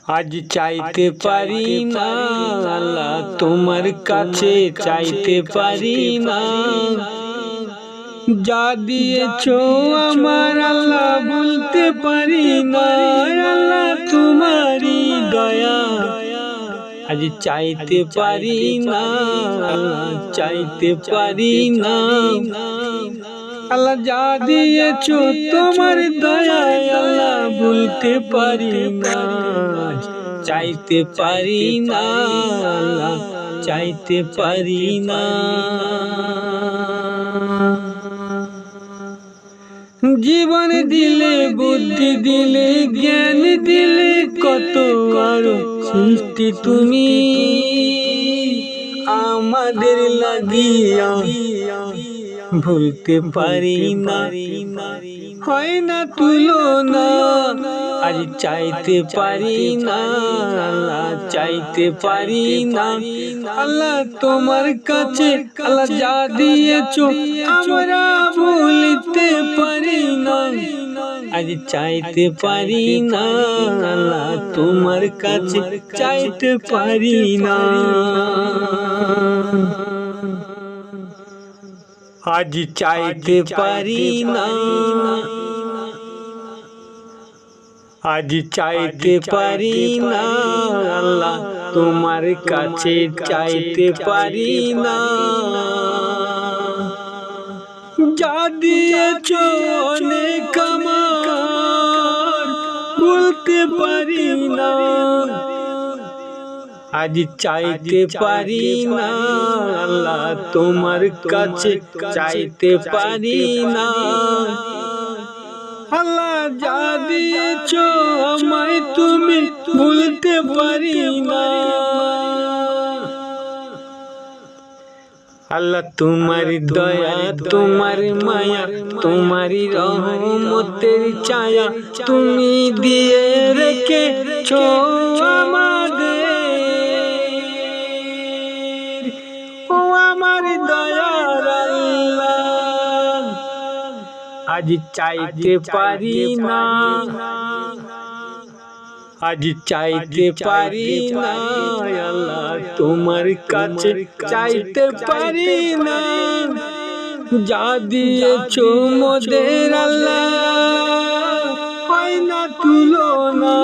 আজ চাইতে পারি না আল্লাহ তোমার কাছে চাইতে পারি না, যা দিয়েছো আমার আল্লাহ বলতে পারি না। আল্লাহ তোমারই দয়া আজ চাইতে পারি না, আল্লাহ চাইতে পারি না। আল্লাহ যা দিয়েছো তোমার দয়ায় আল্লাহ বলতে পারি না, চাইতে পারি না আল্লাহ চাইতে পারি না। জীবন দিলে বুদ্ধি দিলে জ্ঞান দিলে কত আরো সৃষ্টি তুমি আমাদের লাগিয়া ভুলতে পারি না, হয় না তুলনা। আজ চাইতে পারি না আল্লাহ চাইতে পারি না। আল্লাহ তোমার কাছে আল্লাহ যা দিয়েছো আমরা ভুলতে পারি না, আজ চাইতে পারি না আল্লাহ তোমার কাছে চাইতে পারি না। আজ চাইতে পারি না, আজ চাইতে পারি না আল্লাহ তোমার কাছে চাইতে পারি না। যা দিয়েছো অনেক আমার বলতে পারি না, আজ চাইতে পারি না আল্লাহ তোমার কাছে চাইতে পারি না। আল্লাহ যা দিয়েছো আমায় তুমি বলতে পারি না। আল্লাহ তোমারি দয়া তোমারি মায়া তোমারি রহমতের ছায়া তুমি দিয়ে রেখেছো আমাদের, ও আমার দয়ার আল্লাহ আজ চাইতে পারি না, আজ চাইতে পারি না আল্লাহ তোমার কাছে চাইতে পারি না। যা দিয়েছো মোদের আল্লাহ হয় না তুলনা।